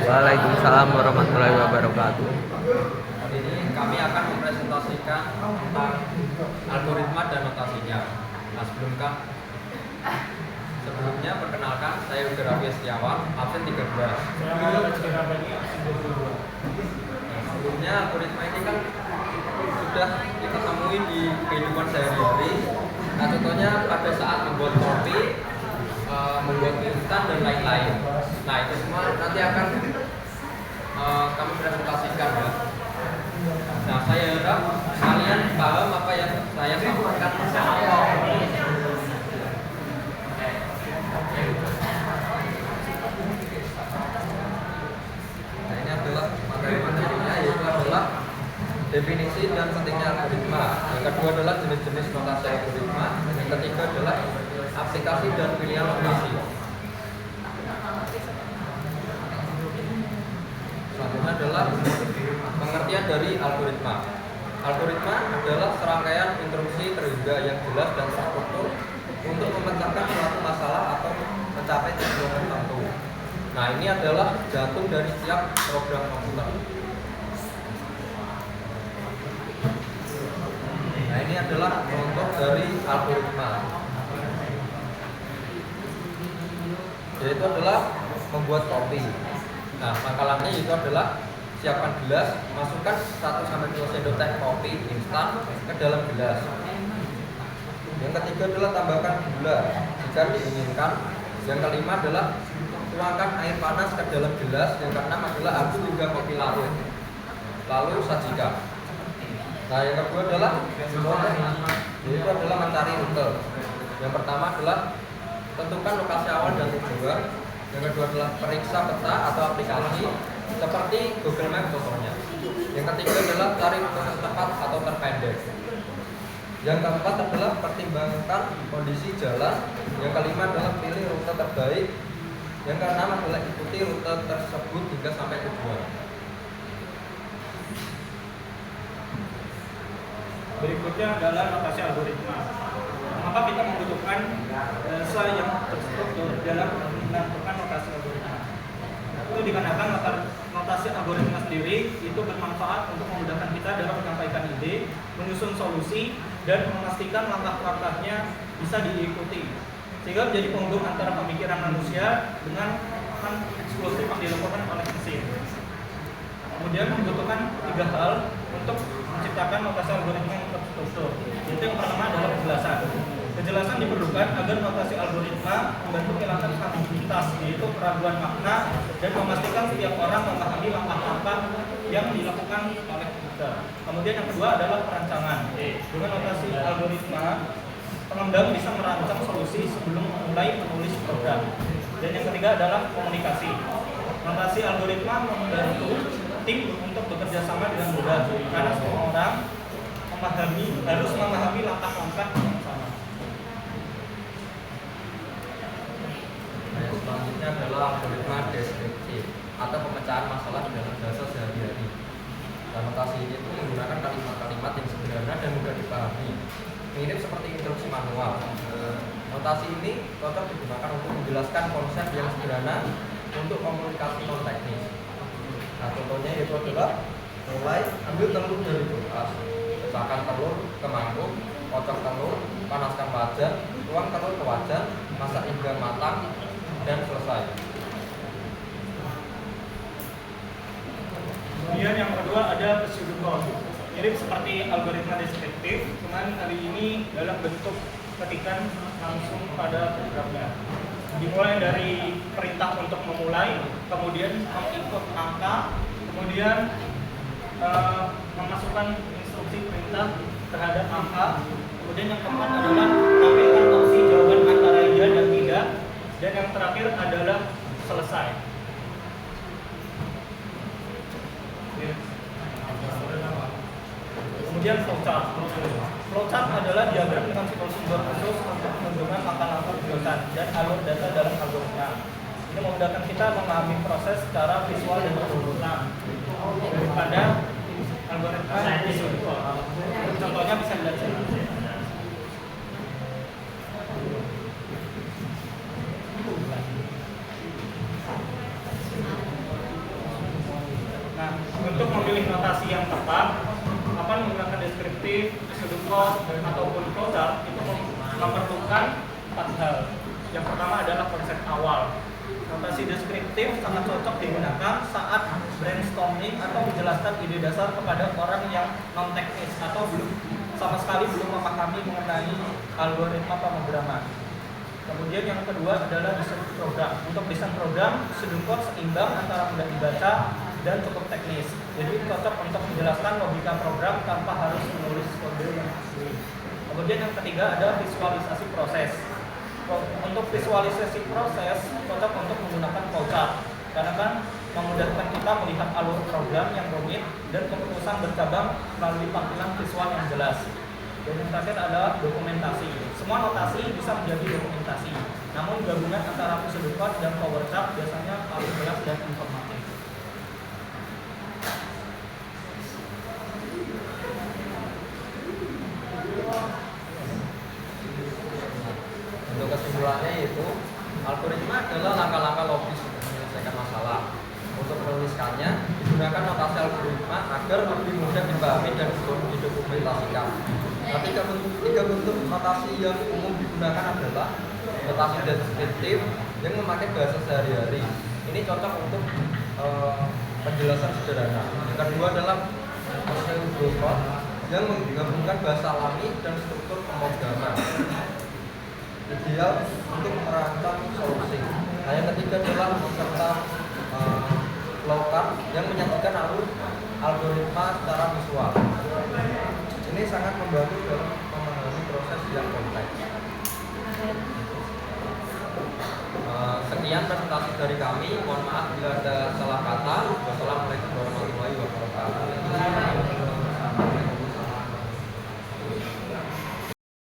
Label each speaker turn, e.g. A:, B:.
A: Waalaikumsalam warahmatullahi wabarakatuh.
B: Hari ini kami akan mempresentasikan tentang algoritma dan notasinya. Nah, sebelumnya perkenalkan, saya Yoga Raffi Setiawan, absen 13. Sebelumnya algoritma ini kan sudah kita temui di kehidupan sehari-hari. Nah, contohnya pada saat membuat kopi, membuat mie instan dan lain-lain. Nah, itu semua nanti akan kami presentasikan ya. Nah, saya harap kalian paham apa yang saya sampaikan. Nah, ini adalah materi-materinya, yaitu adalah definisi dan pentingnya algoritma. Yang kedua adalah jenis-jenis notasi algoritma. Yang ketiga adalah aplikasi dan pilihan notasi. Selanjutnya adalah pengertian dari algoritma. Algoritma adalah serangkaian instruksi terhingga yang jelas dan terstruktur untuk memecahkan suatu masalah atau mencapai tujuan tertentu. Nah, ini adalah jantung dari setiap program komputer. Nah, ini adalah contoh dari algoritma, yaitu adalah membuat kopi. Nah, makalannya itu adalah siapkan gelas, masukkan 1-2 sendok teh kopi instan ke dalam gelas. Yang ketiga adalah tambahkan gula jika diinginkan. Yang kelima adalah tuangkan air panas ke dalam gelas. Yang keenam adalah aduk hingga kopi larut, lalu sajikan. Nah, yang kedua adalah yaitu adalah mencari rute. Yang pertama adalah tentukan lokasi awal dan tujuan. Yang kedua adalah periksa peta atau aplikasi seperti Google Maps contohnya. Yang ketiga adalah cari rute tercepat atau terpendek. Yang keempat adalah pertimbangkan kondisi jalan. Yang kelima adalah pilih rute terbaik. Yang keenam adalah ikuti rute tersebut hingga sampai tujuan.
C: Berikutnya adalah notasi algoritma. Mengapa kita membutuhkan bahasa yang terstruktur dalam menentukan notasi algoritma? Itu dikarenakan notasi algoritma sendiri itu bermanfaat untuk memudahkan kita dalam menyampaikan ide, menyusun solusi, dan memastikan langkah-langkahnya bisa diikuti, sehingga menjadi penghubung antara pemikiran manusia dengan eksklusif yang dilakukan oleh mesin. Kemudian membutuhkan 3 hal untuk menciptakan notasi algoritma yang terstruktur. Itu yang pertama adalah kejelasan. Kejelasan diperlukan agar notasi algoritma membantu menghilangkan ambiguitas, yaitu keraguan makna, dan memastikan setiap orang memahami langkah-langkah yang dilakukan oleh kita. Kemudian yang kedua adalah perancangan. Dengan notasi algoritma, pengembang bisa merancang solusi sebelum mulai menulis program. Dan yang ketiga adalah komunikasi. Notasi algoritma membantu tim untuk bekerja sama dengan mudah, karena semua orang harus memahami langkah-langkah yang sama.
B: Selanjutnya adalah algoritma deskriptif atau pemecahan masalah dalam bahasa sehari-hari. Dan notasi ini itu menggunakan kalimat-kalimat yang sederhana dan mudah dipahami, mirip seperti instruksi manual. Notasi ini cocok digunakan untuk menjelaskan konsep yang sederhana untuk komunikasi non teknis. Nah, contohnya itu adalah mulai ambil telur dari kulkas, pecahkan telur ke mangkuk, kocok telur, panaskan wajan, tuang telur ke wajan, masak hingga matang, dan selesai.
C: Kemudian yang kedua ada pseudocode, mirip seperti algoritma deskriptif, cuman kali ini dalam bentuk ketikan langsung pada programnya. Dimulai dari perintah untuk memulai, kemudian menginput angka, kemudian memasukkan instruksi perintah terhadap angka, kemudian yang keempat adalah menampilkan opsi jawaban antara iya dan tidak, dan yang terakhir adalah selesai. Kemudian flowchart. Flowchart adalah diagram dengan simbol-simbol khusus untuk menunjukkan langkah-langkah perubahan dan alur data dalam algoritma. Ini memudahkan kita memahami proses secara visual dan berurutan daripada algoritma visual. Contohnya bisa dilihat sini. Untuk memilih notasi yang tepat, apa menggunakan deskriptif, pseudocode, ataupun flowchart itu memerlukan 4 hal. Yang pertama adalah konsep awal. Notasi deskriptif sangat cocok digunakan saat brainstorming atau menjelaskan ide dasar kepada orang yang non teknis atau sama sekali belum memahami mengenai algoritma pemrograman. Kemudian yang kedua adalah desain program. Untuk desain program, pseudocode seimbang antara mudah dibaca dan cukup teknis. Jadi cocok untuk menjelaskan logika program tanpa harus menulis kode yang asli. Kemudian yang ketiga ada visualisasi proses. Untuk visualisasi proses cocok untuk menggunakan flowchart karena kan memudahkan kita melihat alur program yang rumit dan keputusan bercabang melalui tampilan visual yang jelas. Dan yang terakhir adalah dokumentasi. Semua notasi bisa menjadi dokumentasi, namun gabungan antara pseudocode dan flowchart biasanya paling jelas dan informatif.
B: Untuk kesimpulannya yaitu algoritma adalah langkah-langkah logis untuk menyelesaikan masalah. Untuk menuliskannya digunakan notasi algoritma agar lebih mudah dipahami dan didokumentasikan. Tapi tiga bentuk notasi yang umum digunakan adalah notasi deskriptif yang memakai bahasa sehari-hari. Ini cocok untuk penjelasan sederhana. Yang kedua adalah pseudocode yang menggabungkan bahasa alami dan struktur pemrograman. Ideal untuk merancang solusi. Nah, yang ketiga adalah serta flowchart yang menyajikan alur algoritma secara visual. Ini sangat membantu dalam memahami proses yang kompleks. Sekian presentasi dari kami. Mohon maaf bila ada salah